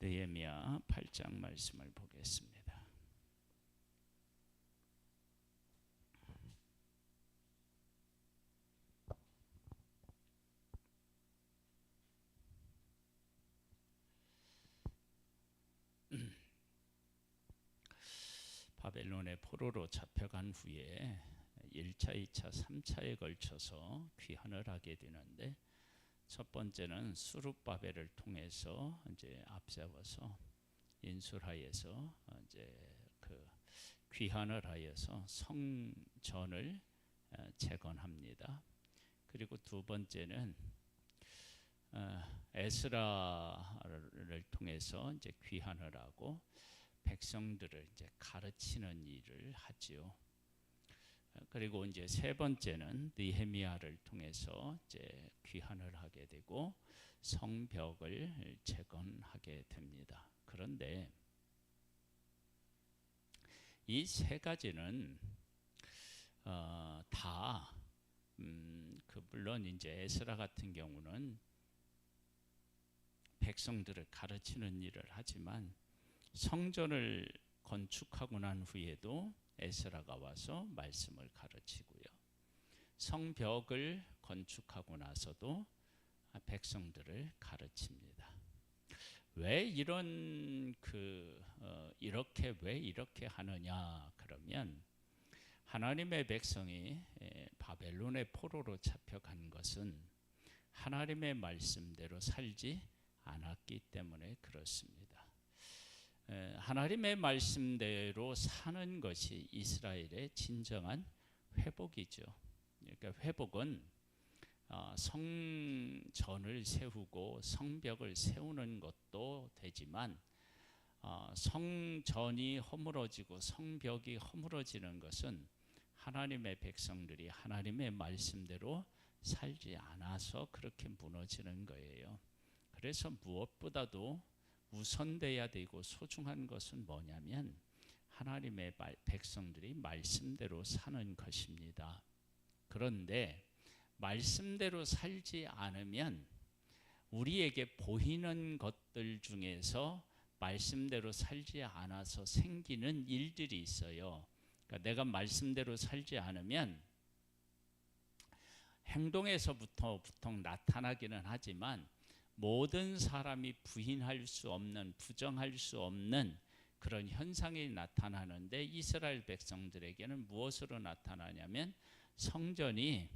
느헤미야 8장 말씀을 보겠습니다. 바벨론의 포로로 잡혀간 후에 1차, 2차, 3차에 걸쳐서 귀환을 하게 되는데, 첫 번째는 수룹바벨을 통해서 이제 앞세워서 인술하여서 이제 그 귀환을 하여서 성전을 재건합니다. 그리고 두 번째는 에스라를 통해서 이제 귀환을 하고 백성들을 이제 가르치는 일을 하지요. 그리고 이제 세 번째는 느헤미야를 통해서 이제 귀환을 하게 되고 성벽을 재건하게 됩니다. 그런데 이 세 가지는 다 물론 이제 에스라 같은 경우는 백성들을 가르치는 일을 하지만 성전을 건축하고 난 후에도 에스라가 와서 말씀을 가르치고요. 성벽을 건축하고 나서도 백성들을 가르칩니다. 왜 이렇게 하느냐 그러면, 하나님의 백성이 바벨론의 포로로 잡혀간 것은 하나님의 말씀대로 살지 않았기 때문에 그렇습니다. 하나님의 말씀대로 사는 것이 이스라엘의 진정한 회복이죠. 그러니까 회복은 성전을 세우고 성벽을 세우는 것도 되지만, 성전이 허물어지고 성벽이 허물어지는 것은 하나님의 백성들이 하나님의 말씀대로 살지 않아서 그렇게 무너지는 거예요. 그래서 무엇보다도 우선돼야 되고 소중한 것은 뭐냐면 하나님의 백성들이 말씀대로 사는 것입니다. 그런데 말씀대로 살지 않으면 우리에게 보이는 것들 중에서 말씀대로 살지 않아서 생기는 일들이 있어요. 그러니까 내가 말씀대로 살지 않으면 행동에서부터 보통 나타나기는 하지만 모든 사람이 부인할 수 없는, 부정할 수 없는 그런 현상이 나타나는데, 이스라엘 백성들에게는 무엇으로 나타나냐면 성전이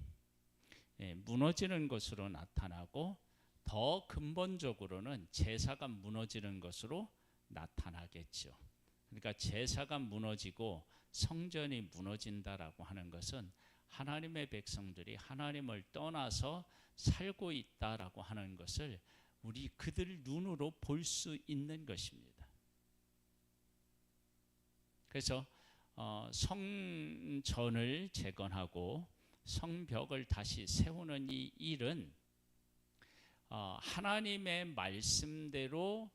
무너지는 것으로 나타나고, 더 근본적으로는 제사가 무너지는 것으로 나타나겠죠. 그러니까 제사가 무너지고 성전이 무너진다라고 하는 것은 하나님의 백성들이 하나님을 떠나서 살고 있다라고 하는 것을 우리 그들 눈으로 볼 수 있는 것입니다. 그래서 성전을 재건하고 성벽을 다시 세우는 이 일은 하나님의 말씀대로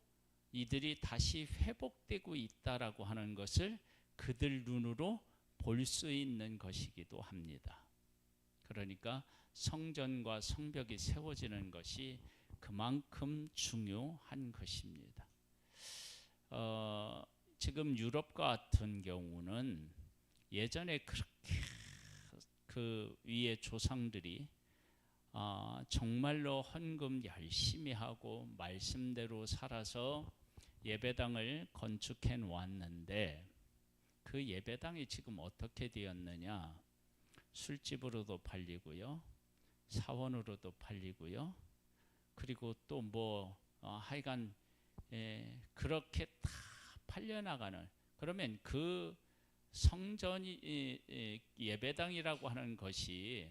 이들이 다시 회복되고 있다라고 하는 것을 그들 눈으로 볼 수 있는 것이기도 합니다. 그러니까 성전과 성벽이 세워지는 것이 그만큼 중요한 것입니다. 지금 유럽 같은 경우는 예전에 그렇게 그 위에 조상들이 정말로 헌금 열심히 하고 말씀대로 살아서 예배당을 건축해 놓았는데, 그 예배당이 지금 어떻게 되었느냐? 술집으로도 팔리고요, 사원으로도 팔리고요, 그리고 또 하여간 그렇게 다 팔려나가는. 그러면 그 성전이 예배당이라고 하는 것이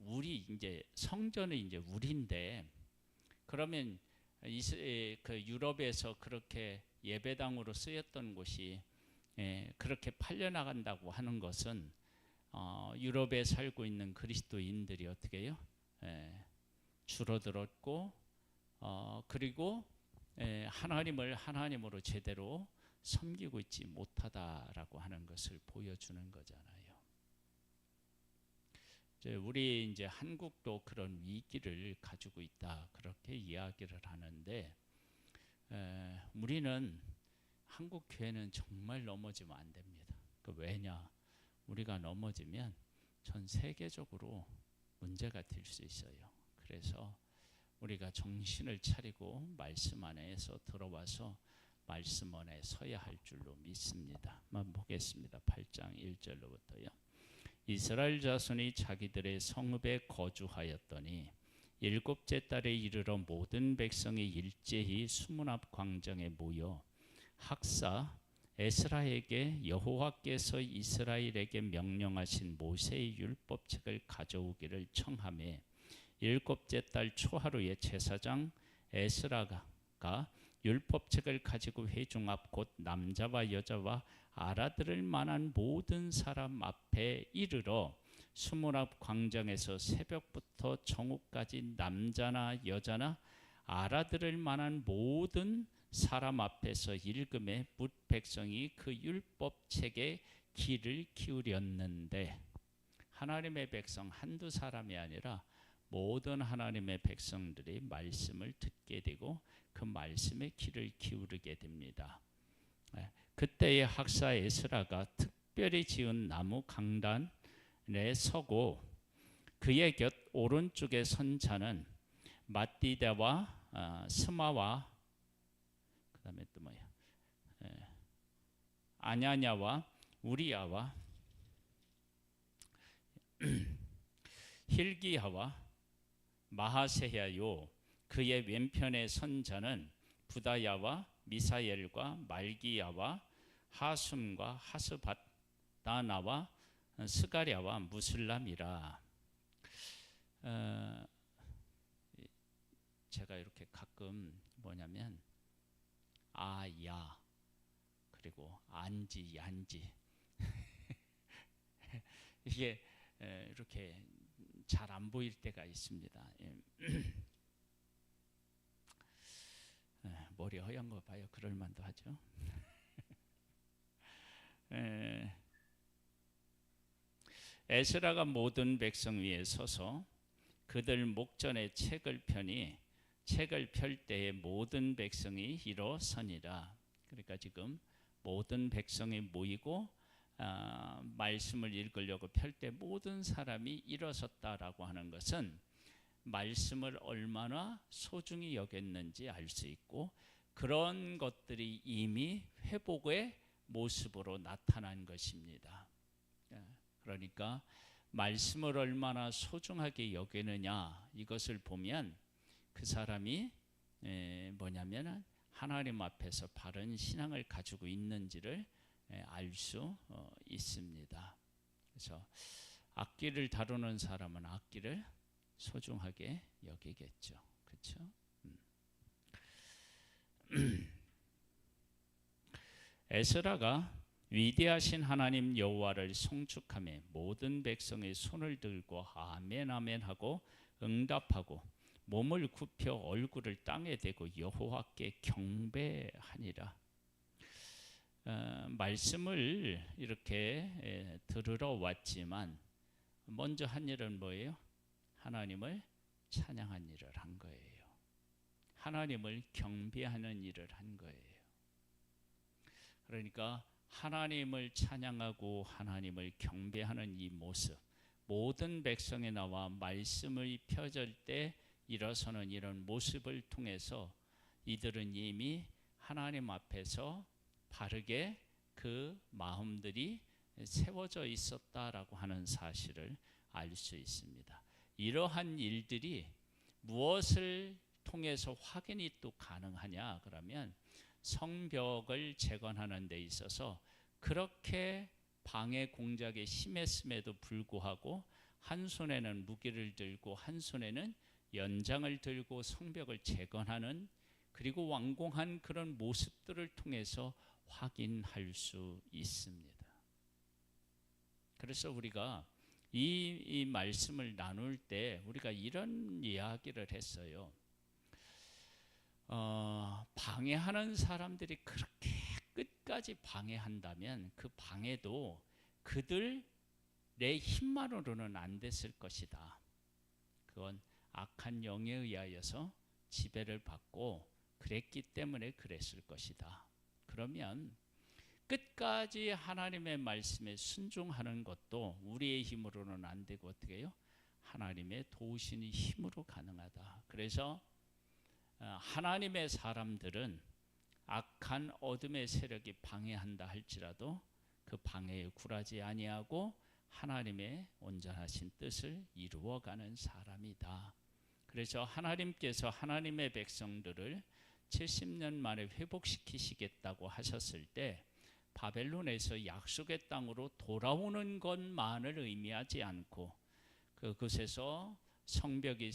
우리 이제 성전은 이제 우리인데, 그러면 그 유럽에서 그렇게 예배당으로 쓰였던 곳이 그렇게 팔려나간다고 하는 것은 유럽에 살고 있는 그리스도인들이 어떻게 해요? 줄어들었고, 그리고 하나님을 하나님으로 제대로 섬기고 있지 못하다라고 하는 것을 보여주는 거잖아요. 우리 이제 한국도 그런 위기를 가지고 있다, 그렇게 이야기를 하는데, 우리는 한국 교회는 정말 넘어지면 안 됩니다. 왜냐? 우리가 넘어지면 전 세계적으로 문제가 될 수 있어요. 그래서 우리가 정신을 차리고 말씀 안에서 들어와서 말씀 안에 서야 할 줄로 믿습니다. 한번 보겠습니다. 8장 1절로부터요. 이스라엘 자손이 자기들의 성읍에 거주하였더니 일곱째 달에 이르러 모든 백성이 일제히 수문 앞 광장에 모여 학사 에스라에게 여호와께서 이스라엘에게 명령하신 모세의 율법책을 가져오기를 청하매 일곱째 달 초하루에 제사장 에스라가 율법책을 가지고 회중 앞 곧 남자와 여자와 알아들을 만한 모든 사람 앞에 이르러 수문 앞 광장에서 새벽부터 정오까지 남자나 여자나 알아들을 만한 모든 사람 앞에서 읽음에 뭇 백성이 그 율법책에 귀를 기울였는데, 하나님의 백성 한두 사람이 아니라 모든 하나님의 백성들이 말씀을 듣게 되고 그 말씀에 귀를 기울이게 됩니다. 그때의 학사 에스라가 특별히 지은 나무 강단에 서고 그의 곁 오른쪽에 선 자는 맏디다와 스마와 그다음에 또 뭐야? 아냐냐와 우리야와 힐기야와 마하세야요. 그의 왼편에 선 자는 부다야와 미사엘과 말기야와 하숨과 하스바다나와 스가랴와 무슬람이라. 제가 이렇게 가끔 뭐냐면 아야 그리고 안지 얀지 이게 이렇게 잘 안 보일 때가 있습니다. 머리 허연 거 봐요. 그럴 만도 하죠. 에스라가 모든 백성 위에 서서 그들 목전에 책을 펴니 책을 펼 때에 모든 백성이 일어서니라. 그러니까 지금 모든 백성이 모이고 말씀을 읽으려고 펼 때 모든 사람이 일어섰다라고 하는 것은 말씀을 얼마나 소중히 여겼는지 알 수 있고, 그런 것들이 이미 회복의 모습으로 나타난 것입니다. 그러니까 말씀을 얼마나 소중하게 여기느냐, 이것을 보면 그 사람이 뭐냐면 하나님 앞에서 바른 신앙을 가지고 있는지를 알 수 있습니다. 그래서 악기를 다루는 사람은 악기를 소중하게 여기겠죠. 그렇죠? 에스라가 위대하신 하나님 여호와를 송축하며 모든 백성의 손을 들고 아멘 아멘 하고 응답하고 몸을 굽혀 얼굴을 땅에 대고 여호와께 경배하니라. 말씀을 이렇게 들으러 왔지만 먼저 한 일은 뭐예요? 하나님을 찬양한 일을 한 거예요. 하나님을 경배하는 일을 한 거예요. 그러니까 하나님을 찬양하고 하나님을 경배하는 이 모습, 모든 백성에 나와 말씀을 펴질 때 일어서는 이런 모습을 통해서 이들은 이미 하나님 앞에서 바르게 그 마음들이 세워져 있었다라고 하는 사실을 알 수 있습니다. 이러한 일들이 무엇을 통해서 확인이 또 가능하냐 그러면 성벽을 재건하는 데 있어서 그렇게 방해 공작이 심했음에도 불구하고 한 손에는 무기를 들고 한 손에는 연장을 들고 성벽을 재건하는, 그리고 완공한 그런 모습들을 통해서 확인할 수 있습니다. 그래서 우리가 이 말씀을 나눌 때 우리가 이런 이야기를 했어요. 방해하는 사람들이 그렇게 끝까지 방해한다면 그 방해도 그들의 힘만으로는 안 됐을 것이다. 그건 악한 영에 의하여서 지배를 받고 그랬기 때문에 그랬을 것이다. 그러면 끝까지 하나님의 말씀에 순종하는 것도 우리의 힘으로는 안 되고 어떻게 해요? 하나님의 도우시는 힘으로 가능하다. 그래서 하나님의 사람들은 악한 어둠의 세력이 방해한다 할지라도 그 방해에 굴하지 아니하고 하나님의 온전하신 뜻을 이루어가는 사람이다. 그래서 하나님께서 하나님의 백성들을 70년 만에 회복시키시겠다고 하셨을 때 바벨론에서 약속의 땅으로 돌아오는 것만을 의미하지 않고 그곳에서 성벽이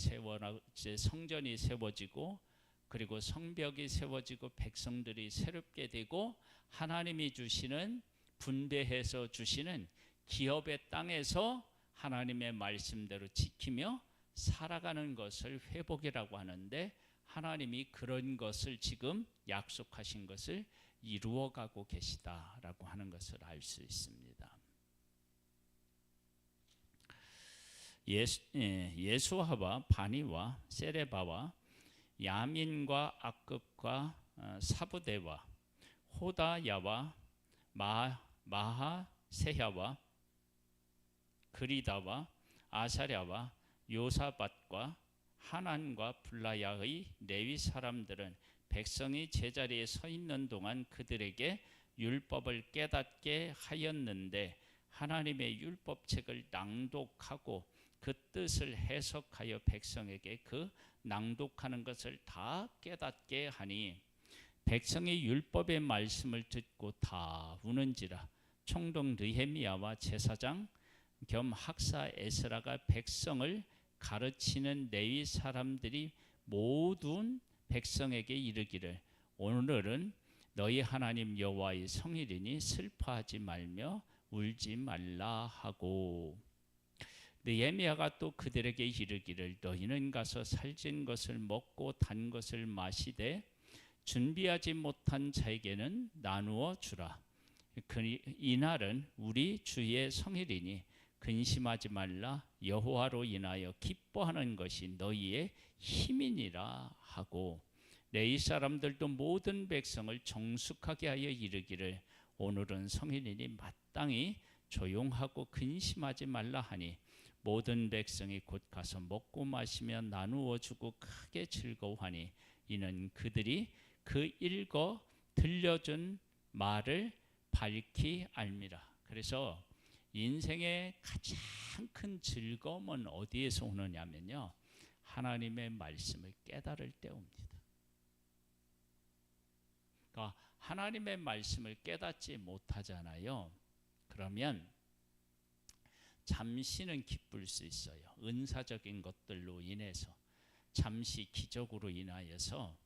성전이 세워지고 그리고 성벽이 세워지고 백성들이 새롭게 되고 하나님이 주시는 분배해서 주시는 기업의 땅에서 하나님의 말씀대로 지키며 살아가는 것을 회복이라고 하는데 하나님이 그런 것을 지금 약속하신 것을 이루어가고 계시다라고 하는 것을 알 수 있습니다. 예수아와 바니와 세레바와 야민과 악급과 사부대와 호다야와 마하세야와 그리다와 아사랴와 요사밧과 하난과 블라야의 레위 사람들은 백성이 제자리에 서 있는 동안 그들에게 율법을 깨닫게 하였는데 하나님의 율법책을 낭독하고 그 뜻을 해석하여 백성에게 그 낭독하는 것을 다 깨닫게 하니 백성이 율법의 말씀을 듣고 다 우는지라. 총독 느헤미야와 제사장 겸 학사 에스라가 백성을 가르치는 레위 사람들이 모든 백성에게 이르기를 오늘은 너희 하나님 여호와의 성일이니 슬퍼하지 말며 울지 말라 하고 느헤미야가 또 그들에게 이르기를 너희는 가서 살찐 것을 먹고 단 것을 마시되 준비하지 못한 자에게는 나누어 주라. 이날은 우리 주의 성일이니 근심하지 말라. 여호와로 인하여 기뻐하는 것이 너희의 힘이니라 하고 레위 사람들도 모든 백성을 정숙하게 하여 이르기를 오늘은 성일이니 마땅히 조용하고 근심하지 말라 하니 모든 백성이 곧 가서 먹고 마시며 나누어 주고 크게 즐거워하니 이는 그들이 그 읽어 들려준 말을 밝히 알미라. 그래서 인생의 가장 큰 즐거움은 어디에서 오느냐면요, 하나님의 말씀을 깨달을 때 옵니다. 그러니까 하나님의 말씀을 깨닫지 못하잖아요. 그러면 잠시는 기쁠 수 있어요. 은사적인 것들로 인해서 잠시 기적으로 인하여서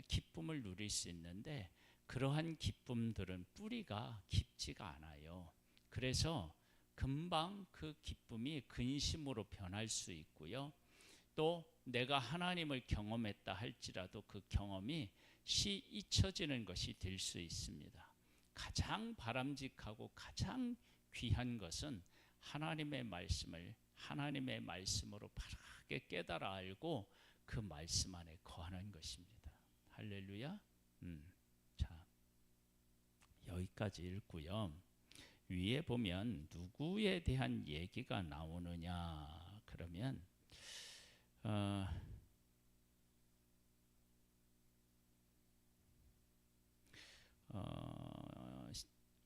기쁨을 누릴 수 있는데 그러한 기쁨들은 뿌리가 깊지가 않아요. 그래서 금방 그 기쁨이 근심으로 변할 수 있고요. 또 내가 하나님을 경험했다 할지라도 그 경험이 잊혀지는 것이 될 수 있습니다. 가장 바람직하고 가장 귀한 것은 하나님의 말씀을 하나님의 말씀으로 바르게 깨달아 알고 그 말씀 안에 거하는 것입니다. 할렐루야. 자, 여기까지 읽고요. 위에 보면 누구에 대한 얘기가 나오느냐 그러면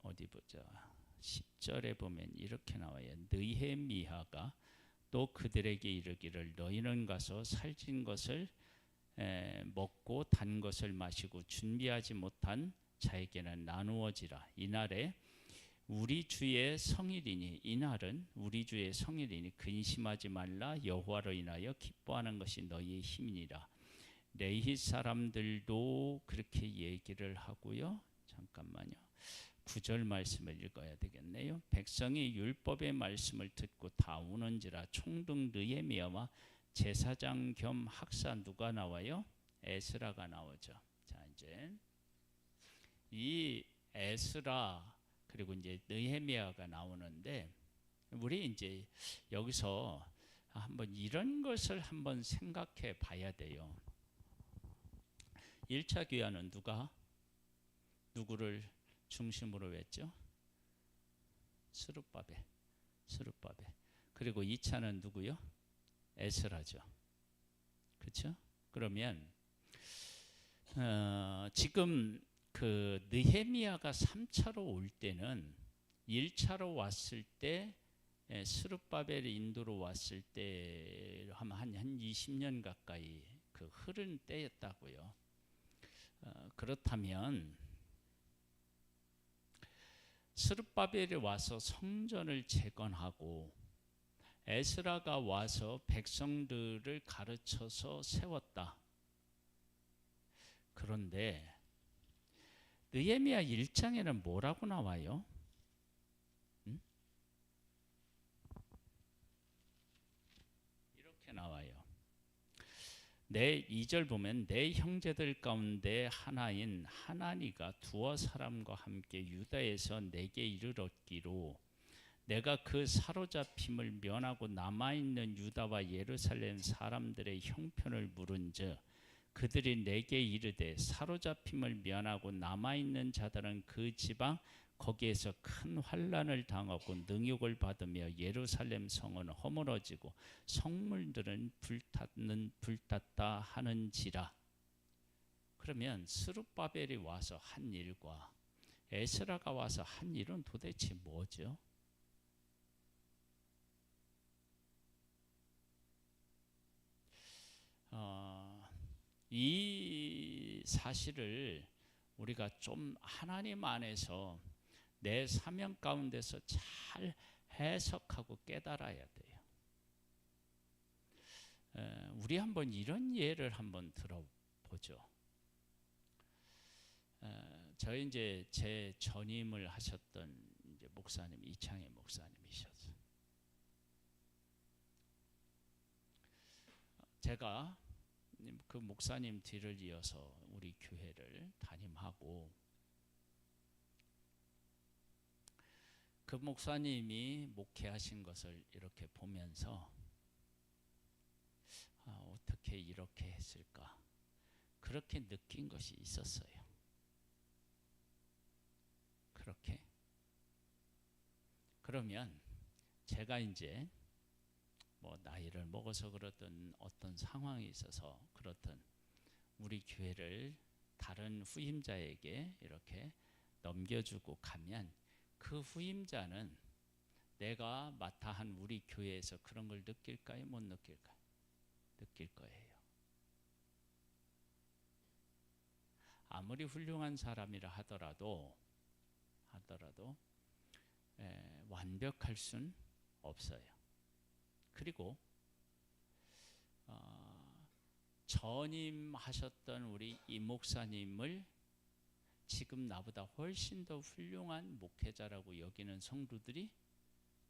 어디 보자. 10절에 보면 이렇게 나와요. 느헤미야가 또 그들에게 이르기를 너희는 가서 살찐 것을 먹고 단 것을 마시고 준비하지 못한 자에게는 나누어지라. 이날에 우리 주의 성일이니 이날은 우리 주의 성일이니 근심하지 말라. 여호와로 인하여 기뻐하는 것이 너희의 힘이니라. 레위 사람들도 그렇게 얘기를 하고요. 잠깐만요. 9절 말씀을 읽어야 되겠네요. 백성이 율법의 말씀을 듣고 다 우는지라. 총독 느헤미야와 제사장 겸 학사 누가 나와요? 에스라가 나오죠. 자, 이제 이 에스라 그리고 이제 느헤미야가 나오는데 우리 이제 여기서 한번 이런 것을 한번 생각해 봐야 돼요. 1차 귀환은 누구를 중심으로 했죠? 스룹바벨. 그리고 2차는 누구요? 에스라죠. 그렇죠? 그러면 지금 그 느헤미야가 3차로 올 때는 1차로 왔을 때 스룹바벨 인도로 왔을 때 한 20년 가까이 그 흐른 때였다고요. 그렇다면 스룹바벨이 와서 성전을 재건하고 에스라가 와서 백성들을 가르쳐서 세웠다. 그런데 느헤미야 1장에는 뭐라고 나와요? 이렇게 나와요. 내 2절 보면 내 형제들 가운데 하나인 하나니가 두어 사람과 함께 유다에서 내게 이르렀기로 내가 그 사로잡힘을 면하고 남아있는 유다와 예루살렘 사람들의 형편을 물은즉 그들이 내게 이르되 사로잡힘을 면하고 남아있는 자들은 그 지방 거기에서 큰 환난을 당하고 능욕을 받으며 예루살렘 성은 허물어지고 성물들은 불탔다 하는지라. 그러면 스룹바벨이 와서 한 일과 에스라가 와서 한 일은 도대체 뭐죠? 이 사실을 우리가 좀 하나님 안에서 내 사명 가운데서 잘 해석하고 깨달아야 돼요. 우리 한번 이런 예를 한번 들어보죠. 저희 이제 제 전임을 하셨던 이제 목사님 이창희 목사님이셨어요. 제가 그 목사님 뒤를 이어서 우리 교회를 담임하고 그 목사님이 목회하신 것을 이렇게 보면서 어떻게 이렇게 했을까? 그렇게 느낀 것이 있었어요. 그렇게. 그러면 제가 이제 뭐 나이를 먹어서 그렇든 어떤 상황이 있어서 그렇든 우리 교회를 다른 후임자에게 이렇게 넘겨주고 가면 그 후임자는 내가 맡아 한 우리 교회에서 그런 걸 느낄까요? 못 느낄까요? 느낄 거예요. 아무리 훌륭한 사람이라 하더라도 완벽할 순 없어요. 그리고 전임하셨던 우리 이 목사님을 지금 나보다 훨씬 더 훌륭한 목회자라고 여기는 성도들이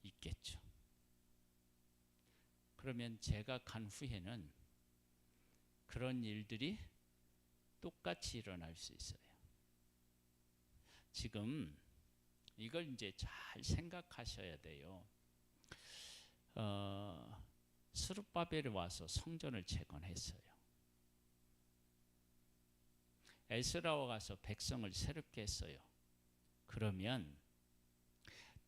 있겠죠. 그러면 제가 간 후에는 그런 일들이 똑같이 일어날 수 있어요. 지금 이걸 이제 잘 생각하셔야 돼요. 스룹바벨이 와서 성전을 재건했어요. 에스라와 가서 백성을 새롭게 했어요. 그러면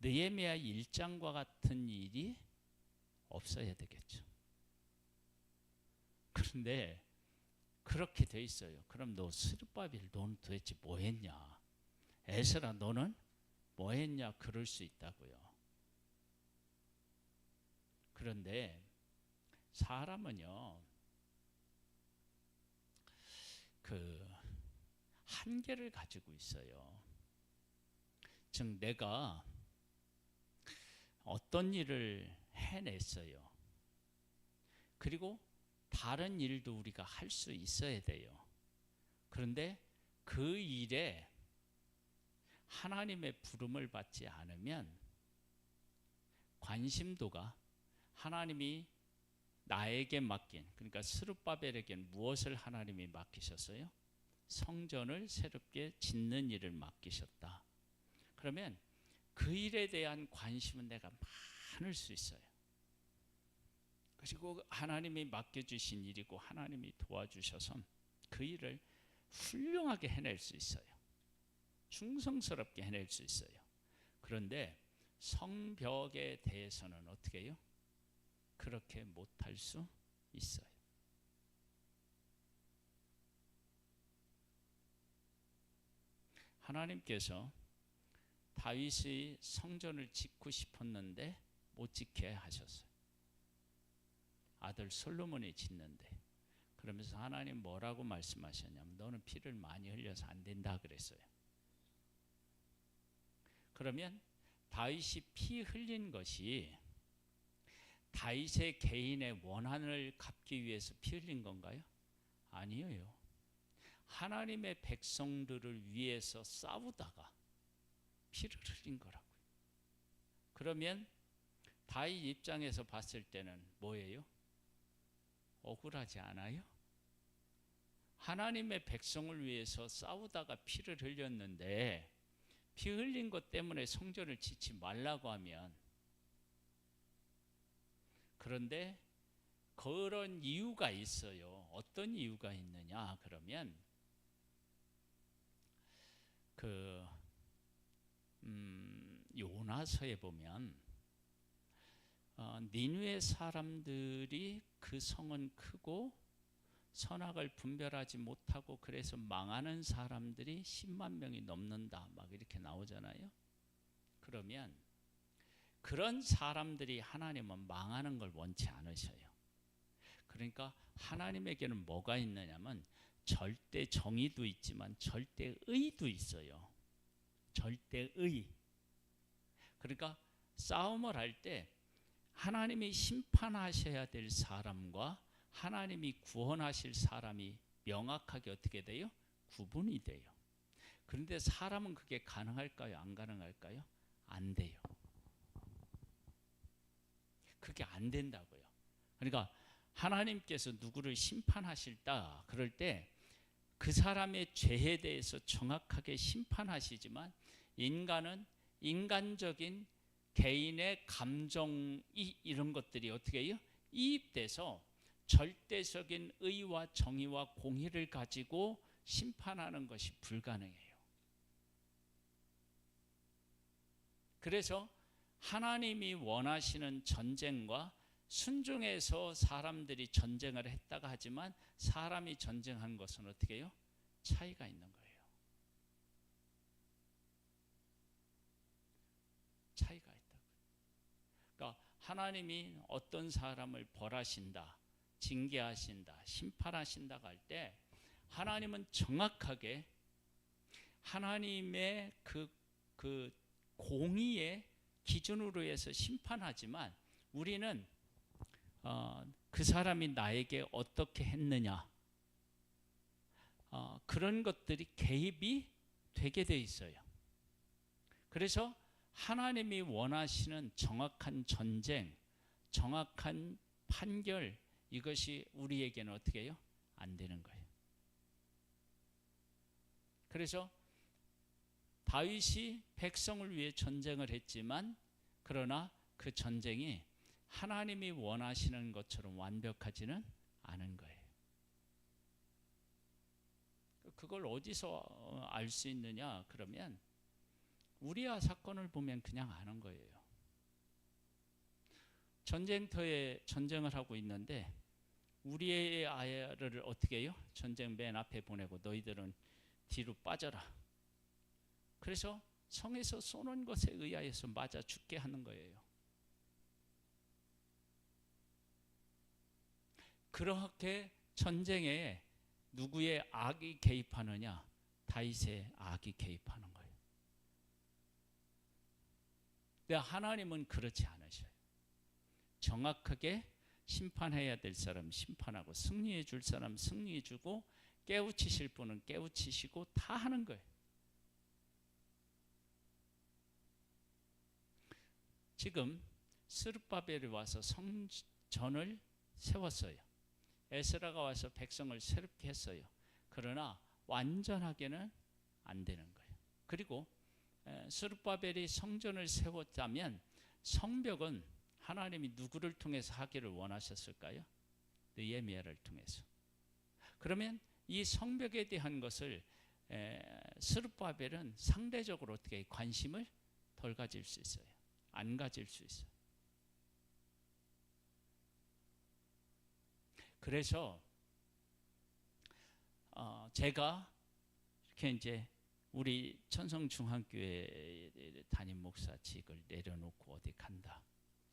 느헤미야 1장과 같은 일이 없어야 되겠죠. 그런데 그렇게 돼 있어요. 그럼 너 스룹바벨 너는 도대체 뭐 했냐? 에스라 너는 뭐 했냐? 그럴 수 있다고요. 그런데 사람은요, 그 한계를 가지고 있어요. 즉 내가 어떤 일을 해냈어요. 그리고 다른 일도 우리가 할 수 있어야 돼요. 그런데 그 일에 하나님의 부름을 받지 않으면 관심도가 하나님이 나에게 맡긴, 그러니까 스룹바벨에게 무엇을 하나님이 맡기셨어요? 성전을 새롭게 짓는 일을 맡기셨다. 그러면 그 일에 대한 관심은 내가 많을 수 있어요. 그리고 하나님이 맡겨주신 일이고 하나님이 도와주셔서 그 일을 훌륭하게 해낼 수 있어요. 충성스럽게 해낼 수 있어요. 그런데 성벽에 대해서는 어떻게 해요? 그렇게 못할 수 있어요. 하나님께서 다윗이 성전을 짓고 싶었는데 못 짓게 하셨어요. 아들 솔로몬이 짓는데. 그러면서 하나님 뭐라고 말씀하셨냐면 너는 피를 많이 흘려서 안 된다 그랬어요. 그러면 다윗이 피 흘린 것이 다윗의 개인의 원한을 갚기 위해서 피 흘린 건가요? 아니에요. 하나님의 백성들을 위해서 싸우다가 피를 흘린 거라고요. 그러면 다윗 입장에서 봤을 때는 뭐예요? 억울하지 않아요? 하나님의 백성을 위해서 싸우다가 피를 흘렸는데 피 흘린 것 때문에 성전을 짓지 말라고 하면, 그런데 그런 이유가 있어요. 어떤 이유가 있느냐 그러면 요나서에 보면 니느웨 사람들이 그 성은 크고 선악을 분별하지 못하고 그래서 망하는 사람들이 10만 명이 넘는다 막 이렇게 나오잖아요. 그러면 그런 사람들이 하나님은 망하는 걸 원치 않으셔요. 그러니까 하나님에게는 뭐가 있느냐면 절대 정의도 있지만 절대 의도 있어요. 절대의. 그러니까 싸움을 할 때 하나님이 심판하셔야 될 사람과 하나님이 구원하실 사람이 명확하게 어떻게 돼요? 구분이 돼요. 그런데 사람은 그게 가능할까요? 안 가능할까요? 안 돼요. 그게 안 된다고요. 그러니까 하나님께서 누구를 심판하실다 그럴 때 그 사람의 죄에 대해서 정확하게 심판하시지만 인간은 인간적인 개인의 감정이 이런 것들이 어떻게 해요? 이입돼서 절대적인 의와 정의와 공의를 가지고 심판하는 것이 불가능해요. 그래서 하나님이 원하시는 전쟁과 순종해서 사람들이 전쟁을 했다가 하지만 사람이 전쟁한 것은 어떻게 해요? 차이가 있는 거예요. 차이가 있다고. 그러니까 하나님이 어떤 사람을 벌하신다, 징계하신다, 심판하신다고 할 때 하나님은 정확하게 하나님의 그 공의의 기준으로 해서 심판하지만 우리는 그 사람이 나에게 어떻게 했느냐 그런 것들이 개입이 되게 돼 있어요. 그래서 하나님이 원하시는 정확한 전쟁, 정확한 판결 이것이 우리에게는 어떻게 해요? 안 되는 거예요. 그래서 다윗이 백성을 위해 전쟁을 했지만 그러나 그 전쟁이 하나님이 원하시는 것처럼 완벽하지는 않은 거예요. 그걸 어디서 알 수 있느냐 그러면 우리아 사건을 보면 그냥 아는 거예요. 전쟁터에 전쟁을 하고 있는데 우리의 아이를 어떻게 해요? 전쟁 맨 앞에 보내고 너희들은 뒤로 빠져라. 그래서 성에서 쏘는 것에 의하여서 맞아 죽게 하는 거예요. 그렇게 전쟁에 누구의 악이 개입하느냐? 다윗의 악이 개입하는 거예요. 근데 하나님은 그렇지 않으셔요. 정확하게 심판해야 될 사람 심판하고 승리해 줄 사람 승리해 주고 깨우치실 분은 깨우치시고 다 하는 거예요. 지금 스룹바벨이 와서 성전을 세웠어요. 에스라가 와서 백성을 새롭게 했어요. 그러나 완전하게는 안 되는 거예요. 그리고 스룹바벨이 성전을 세웠다면 성벽은 하나님이 누구를 통해서 하기를 원하셨을까요? 느헤미야를 통해서. 그러면 이 성벽에 대한 것을 스룹바벨은 상대적으로 어떻게 관심을 덜 가질 수 있어요. 안 가질 수 있어요. 그래서 제가 이렇게 이제 우리 천성중앙교회 담임 목사직을 내려놓고 어디 간다.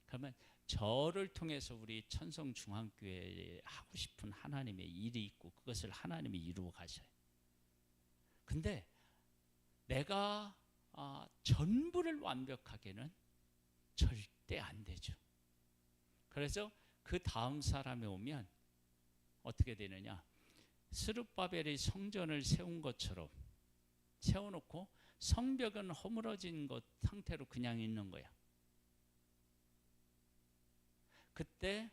그러면 저를 통해서 우리 천성중앙교회에 하고 싶은 하나님의 일이 있고 그것을 하나님이 이루어 가셔요. 근데 내가 전부를 완벽하게는 절대 안 되죠. 그래서 그 다음 사람이 오면 어떻게 되느냐? 스룹바벨이 성전을 세운 것처럼 세워놓고 성벽은 허물어진 것 상태로 그냥 있는 거야. 그때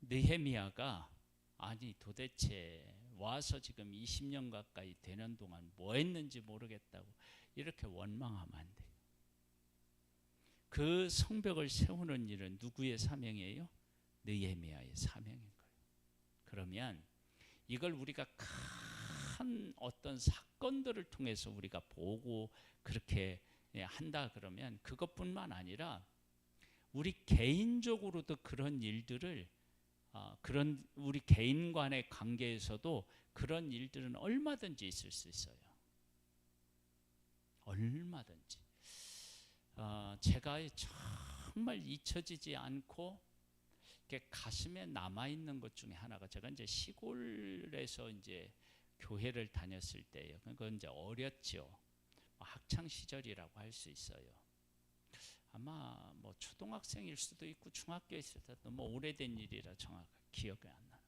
느헤미야가 아니 도대체 와서 지금 20년 가까이 되는 동안 뭐 했는지 모르겠다고 이렇게 원망하면 안 돼요. 그 성벽을 세우는 일은 누구의 사명이에요? 느헤미야의 사명인 거예요. 그러면 이걸 우리가 큰 어떤 사건들을 통해서 우리가 보고 그렇게 한다 그러면 그것뿐만 아니라 우리 개인적으로도 그런 일들을 그런 우리 개인 간의 관계에서도 그런 일들은 얼마든지 있을 수 있어요. 얼마든지. 제가 정말 잊혀지지 않고 이렇게 가슴에 남아 있는 것 중에 하나가 제가 이제 시골에서 이제 교회를 다녔을 때예요. 그건 이제 어렸죠. 학창 시절이라고 할 수 있어요. 아마 뭐 초등학생일 수도 있고 중학교에 있을 때도 뭐 오래된 일이라 정확하게 기억이 안 나요.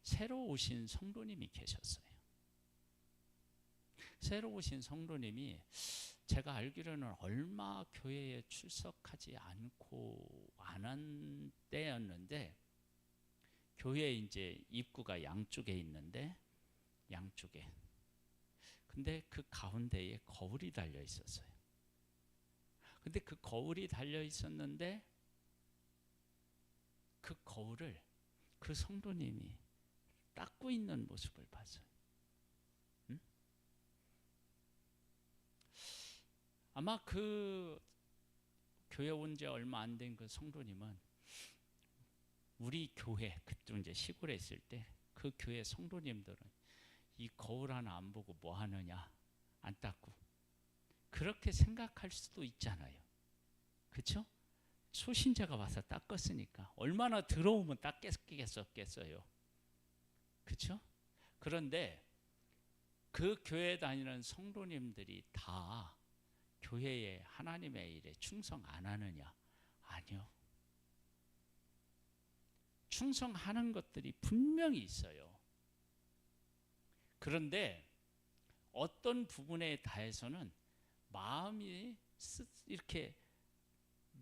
새로 오신 성도님이 계셨어요. 새로 오신 성도님이 제가 알기로는 얼마 교회에 출석하지 않고 안 한 때였는데 교회 이제 입구가 양쪽에 있는데 양쪽에 근데 그 가운데에 거울이 달려 있었어요. 근데 그 거울이 달려 있었는데 그 거울을 그 성도님이 닦고 있는 모습을 봤어요. 응? 아마 그 교회 온 지 얼마 안 된 그 성도님은 우리 교회 그때 이제 시골에 있을 때 그 교회 성도님들은 이 거울 하나 안 보고 뭐 하느냐 안 닦고 그렇게 생각할 수도 있잖아요. 그렇죠? 초신자가 와서 닦았으니까 얼마나 더러우면 닦겠었겠어요. 그렇죠? 그런데 그 교회 다니는 성도님들이 다 교회에 하나님의 일에 충성 안 하느냐? 아니요. 충성하는 것들이 분명히 있어요. 그런데 어떤 부분에 대해서는 마음이 이렇게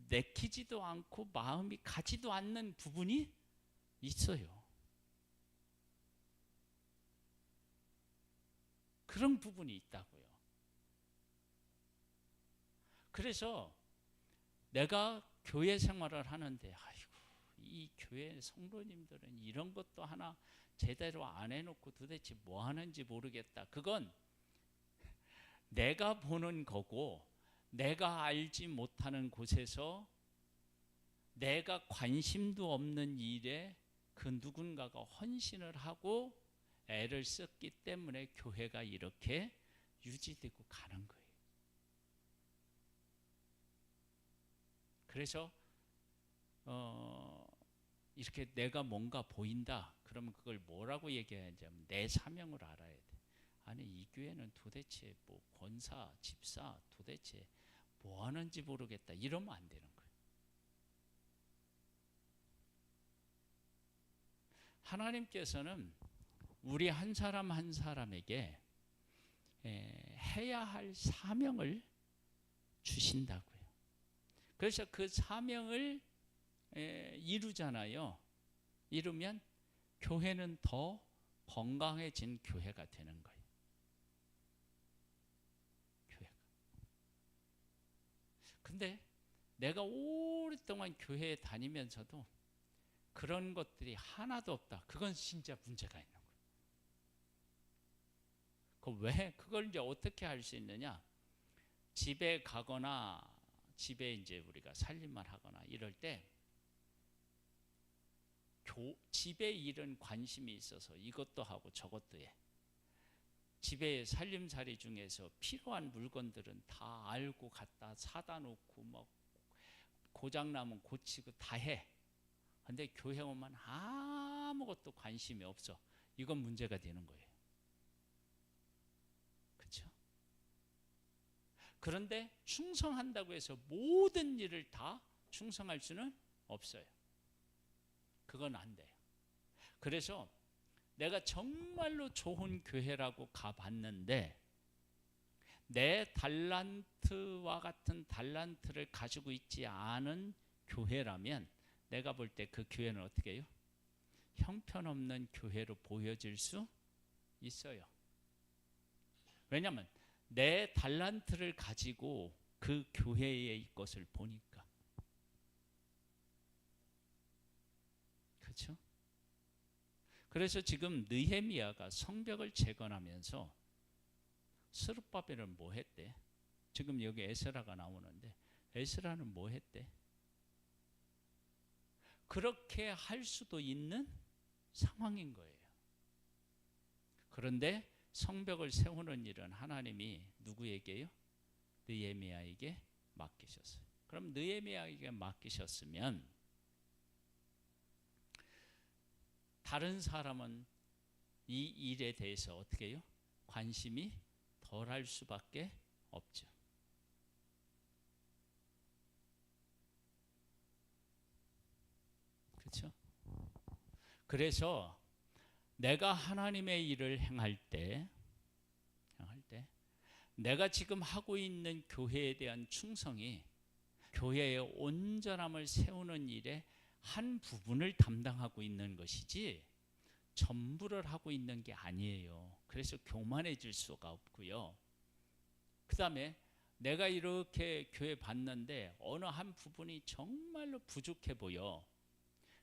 내키지도 않고 마음이 가지도 않는 부분이 있어요. 그런 부분이 있다고요. 그래서 내가 교회 생활을 하는데 아이고 이 교회 성도님들은 이런 것도 하나 제대로 안 해놓고 도대체 뭐 하는지 모르겠다. 그건 내가 보는 거고 내가 알지 못하는 곳에서 내가 관심도 없는 일에 그 누군가가 헌신을 하고 애를 썼기 때문에 교회가 이렇게 유지되고 가는 거예요. 그래서 이렇게 내가 뭔가 보인다 그러면 그걸 뭐라고 얘기해야지 하면 내 사명을 알아야 돼. 아니 이 교회는 도대체 뭐 권사, 집사 도대체 뭐 하는지 모르겠다 이러면 안 되는 거예요. 하나님께서는 우리 한 사람 한 사람에게 해야 할 사명을 주신다고요. 그래서 그 사명을 이루잖아요. 이루면 교회는 더 건강해진 교회가 되는 거예요. 교회가. 근데 내가 오랫동안 교회에 다니면서도 그런 것들이 하나도 없다. 그건 진짜 문제가 있는 거예요. 왜 그걸 이제 어떻게 할 수 있느냐? 집에 가거나 집에 이제 우리가 살림만 하거나 이럴 때 집의 일은 관심이 있어서 이것도 하고 저것도 해. 집에 살림살이 중에서 필요한 물건들은 다 알고 갖다 사다 놓고 뭐 고장나면 고치고 다 해. 근데 교회 오면 아무것도 관심이 없어. 이건 문제가 되는 거예요. 그렇죠? 그런데 충성한다고 해서 모든 일을 다 충성할 수는 없어요. 그건 안 돼요. 그래서 내가 정말로 좋은 교회라고 가봤는데 내 달란트와 같은 달란트를 가지고 있지 않은 교회라면 내가 볼 때 그 교회는 어떻게 해요? 형편없는 교회로 보여질 수 있어요. 왜냐하면 내 달란트를 가지고 그 교회의 것을 보니까. 그렇죠? 그래서 지금 느헤미야가 성벽을 재건하면서 스룹바벨은 뭐 했대? 지금 여기 에스라가 나오는데 에스라는 뭐 했대? 그렇게 할 수도 있는 상황인 거예요. 그런데 성벽을 세우는 일은 하나님이 누구에게요? 느헤미야에게 맡기셨어요. 그럼 느헤미야에게 맡기셨으면 다른 사람은 이 일에 대해서 어떻게 해요? 관심이 덜할 수밖에 없죠. 그렇죠? 그래서 내가 하나님의 일을 행할 때 내가 지금 하고 있는 교회에 대한 충성이 교회의 온전함을 세우는 일에 한 부분을 담당하고 있는 것이지 전부를 하고 있는 게 아니에요. 그래서 교만해질 수가 없고요. 그 다음에 내가 이렇게 교회 봤는데 어느 한 부분이 정말로 부족해 보여.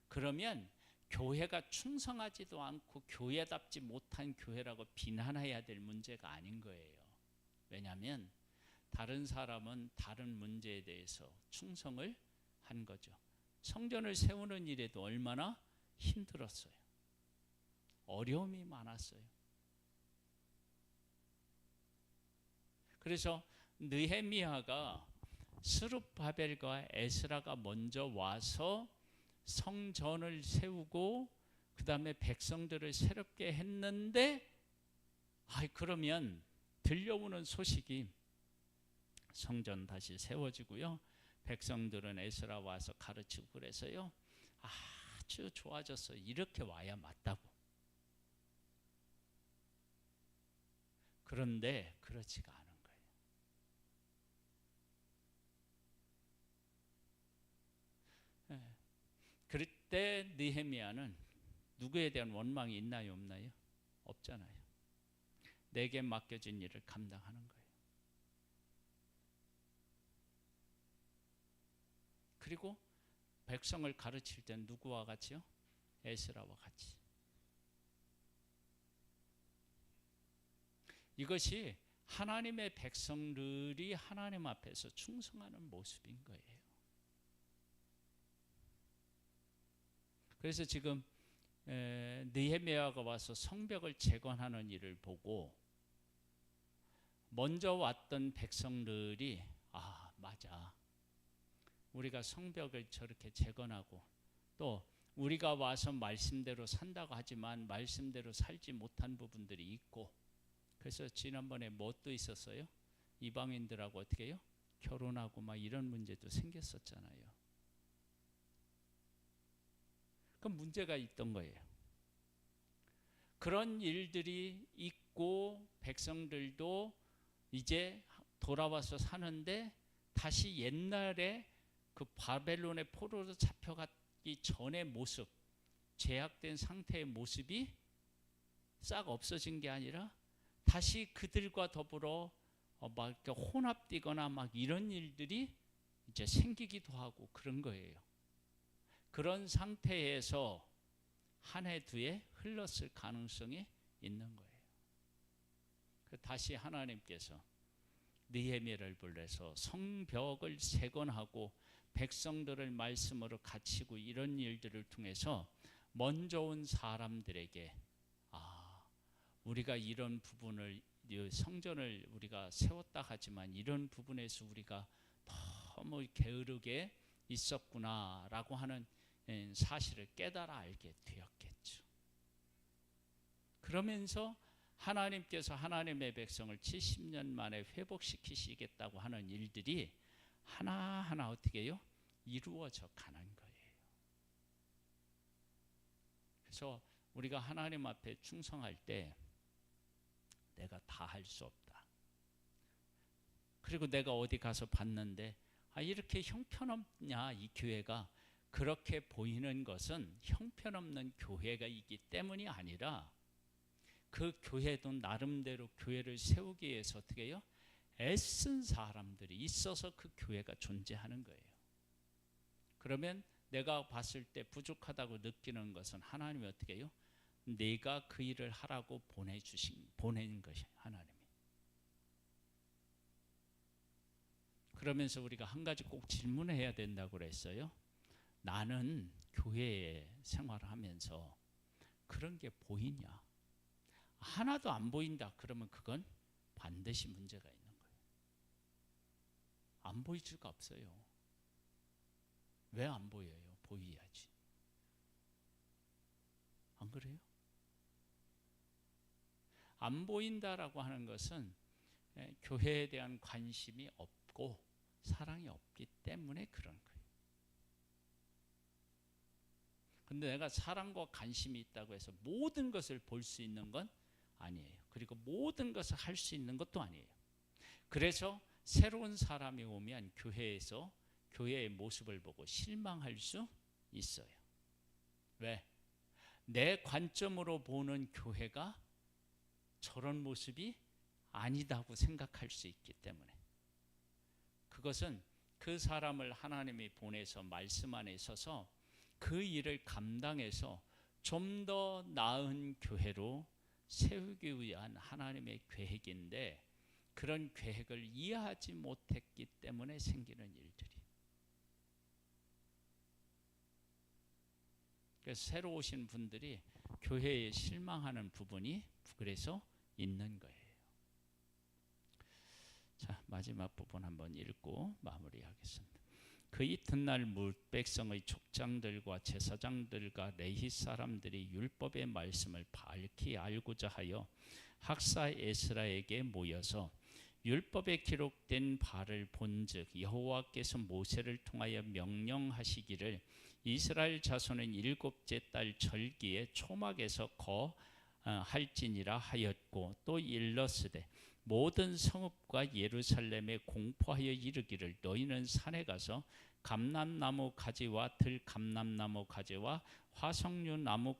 그러면 교회가 충성하지도 않고 교회답지 못한 교회라고 비난해야 될 문제가 아닌 거예요. 왜냐하면 다른 사람은 다른 문제에 대해서 충성을 한 거죠. 성전을 세우는 일에도 얼마나 힘들었어요. 어려움이 많았어요. 그래서 느헤미야가 스룹바벨과 에스라가 먼저 와서 성전을 세우고 그 다음에 백성들을 새롭게 했는데 그러면 들려오는 소식이 성전 다시 세워지고요. 백성들은 에스라 와서 가르치고 그래서요. 아주 좋아졌어. 이렇게 와야 맞다고. 그런데 그렇지가 않은 거예요. 그럴 때 느헤미야는 누구에 대한 원망이 있나요, 없나요? 없잖아요. 내게 맡겨진 일을 감당하는 거예요. 그리고 백성을 가르칠 때 누구와 같이요? 에스라와 같이. 이것이 하나님의 백성들이 하나님 앞에서 충성하는 모습인 거예요. 그래서 지금 느헤미야가 와서 성벽을 재건하는 일을 보고 먼저 왔던 백성들이 맞아. 우리가 성벽을 저렇게 재건하고 또 우리가 와서 말씀대로 산다고 하지만 말씀대로 살지 못한 부분들이 있고 그래서 지난번에 뭣도 있었어요? 이방인들하고 어떻게 해요? 결혼하고 막 이런 문제도 생겼었잖아요. 그 문제가 있던 거예요. 그런 일들이 있고 백성들도 이제 돌아와서 사는데 다시 옛날에 그 바벨론의 포로로 잡혀가기 전의 모습, 제약된 상태의 모습이 싹 없어진 게 아니라 다시 그들과 더불어 막 이렇게 혼합되거나 막 이런 일들이 이제 생기기도 하고 그런 거예요. 그런 상태에서 한 해, 두 해 흘렀을 가능성이 있는 거예요. 다시 하나님께서 느헤미야를 불러서 성벽을 재건하고 백성들을 말씀으로 갇히고 이런 일들을 통해서 먼저 온 사람들에게 우리가 이런 부분을 성전을 우리가 세웠다 하지만 이런 부분에서 우리가 너무 게으르게 있었구나라고 하는 사실을 깨달아 알게 되었겠죠. 그러면서 하나님께서 하나님의 백성을 70년 만에 회복시키시겠다고 하는 일들이 하나하나 어떻게 해요? 이루어져 가는 거예요. 그래서 우리가 하나님 앞에 충성할 때 내가 다 할 수 없다. 그리고 내가 어디 가서 봤는데 이렇게 형편없냐 이 교회가, 그렇게 보이는 것은 형편없는 교회가 있기 때문이 아니라 그 교회도 나름대로 교회를 세우기 위해서 어떻게 해요? 애쓴 사람들이 있어서 그 교회가 존재하는 거예요. 그러면 내가 봤을 때 부족하다고 느끼는 것은 하나님이 어떻게 해요? 내가 그 일을 하라고 보낸 것이 하나님이. 그러면서 우리가 한 가지 꼭 질문해야 된다고 그랬어요. 나는 교회에 생활을 하면서 그런 게 보이냐? 하나도 안 보인다. 그러면 그건 반드시 문제가 있는 거예요. 안 보일 수가 없어요. 왜 안 보여요? 보여야지. 안 그래요? 안 보인다라고 하는 것은 교회에 대한 관심이 없고 사랑이 없기 때문에 그런 거예요. 근데 내가 사랑과 관심이 있다고 해서 모든 것을 볼 수 있는 건 아니에요. 그리고 모든 것을 할 수 있는 것도 아니에요. 그래서 새로운 사람이 오면 교회에서 교회의 모습을 보고 실망할 수 있어요. 왜? 내 관점으로 보는 교회가 저런 모습이 아니다고 생각할 수 있기 때문에, 그것은 그 사람을 하나님이 보내서 말씀 안에 서서 그 일을 감당해서 좀 더 나은 교회로 세우기 위한 하나님의 계획인데, 그런 계획을 이해하지 못했기 때문에 생기는 일들이. 그래서 새로 오신 분들이 교회에 실망하는 부분이 그래서 있는 거예요. 자, 마지막 부분 한번 읽고 마무리하겠습니다. 그 이튿날 백성의 족장들과 제사장들과 레위 사람들이 율법의 말씀을 밝히 알고자 하여 학사 에스라에게 모여서 율법에 기록된 바를 본즉 여호와께서 모세를 통하여 명령하시기를 이스라엘 자손은 일곱째 달 절기에 초막에서 거할지니라 하였고, 또 일렀으되 모든 성읍과 예루살렘에 공포하여 이르기를 너희는 산에 가서 감람나무 가지와 들감람나무 가지와 화석류 나무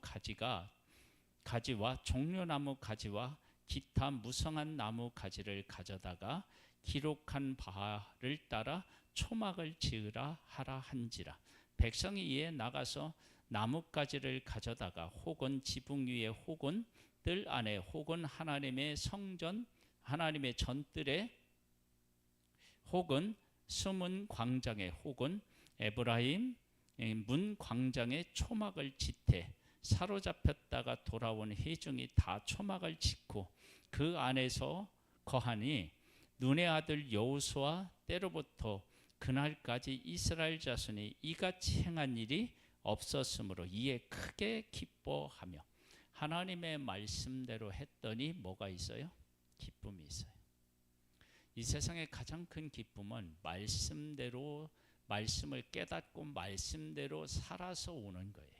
가지와 종려나무 가지와 기타 무성한 나무 가지를 가져다가 기록한 바를 따라 초막을 지으라 하라 한지라. 백성이 이에 나가서 나뭇가지를 가져다가 혹은 지붕 위에 혹은 뜰 안에 혹은 하나님의 성전 하나님의 전뜰에 혹은 숨은 광장에 혹은 에브라임 문 광장에 초막을 짓되 사로잡혔다가 돌아온 회중이 다 초막을 짓고 그 안에서 거하니 눈의 아들 여호수아 때로부터 그날까지 이스라엘 자손이 이같이 행한 일이 없었으므로 이에 크게 기뻐하며 하나님의 말씀대로 했더니 뭐가 있어요? 기쁨이 있어요. 이 세상의 가장 큰 기쁨은 말씀대로 말씀을 깨닫고 말씀대로 살아서 오는 거예요.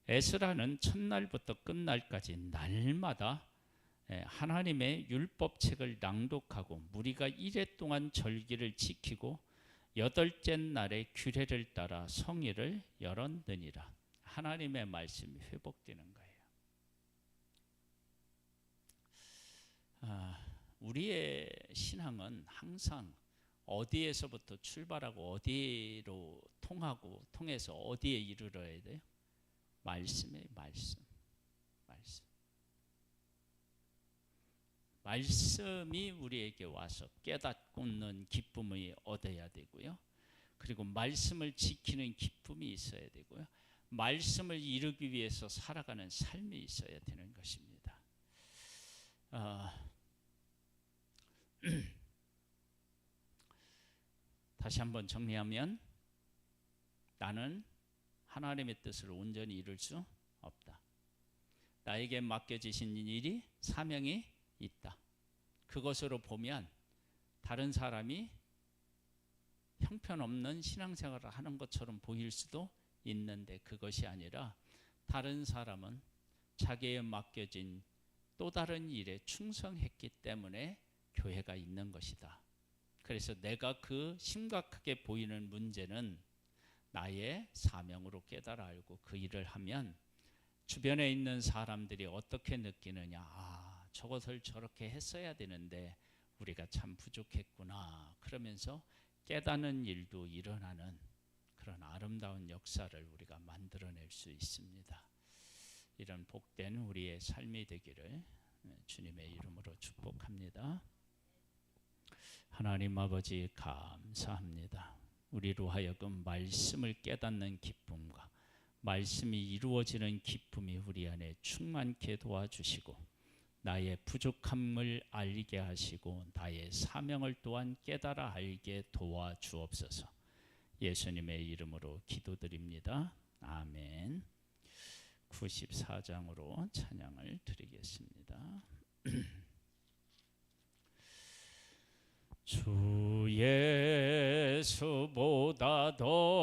에스라는 첫날부터 끝날까지 날마다 하나님의 율법책을 낭독하고 무리가 이레 동안 절기를 지키고 여덟째 날에 규례를 따라 성회를 열었느니라. 하나님의 말씀이 회복되는 거예요. 우리의 신앙은 항상 어디에서부터 출발하고 어디로 통해서 어디에 이르러야 돼요? 말씀의 말씀. 말씀이 우리에게 와서 깨닫고는 기쁨을 얻어야 되고요. 그리고 말씀을 지키는 기쁨이 있어야 되고요. 말씀을 이루기 위해서 살아가는 삶이 있어야 되는 것입니다. 다시 한번 정리하면 나는 하나님의 뜻을 온전히 이룰 수 없다. 나에게 맡겨지신 일이 사명이 있다. 그것으로 보면 다른 사람이 형편없는 신앙생활을 하는 것처럼 보일 수도 있는데 그것이 아니라 다른 사람은 자기에 맡겨진 또 다른 일에 충성했기 때문에 교회가 있는 것이다. 그래서 내가 그 심각하게 보이는 문제는 나의 사명으로 깨달아 알고 그 일을 하면 주변에 있는 사람들이 어떻게 느끼느냐, 저것을 저렇게 했어야 되는데 우리가 참 부족했구나, 그러면서 깨닫는 일도 일어나는 그런 아름다운 역사를 우리가 만들어낼 수 있습니다. 이런 복된 우리의 삶이 되기를 주님의 이름으로 축복합니다. 하나님 아버지 감사합니다. 우리로 하여금 말씀을 깨닫는 기쁨과 말씀이 이루어지는 기쁨이 우리 안에 충만케 도와주시고 나의 부족함을 알게 하시고 나의 사명을 또한 깨달아 알게 도와주옵소서. 예수님의 이름으로 기도드립니다. 아멘. 94장으로 찬양을 드리겠습니다. 주 예수보다 더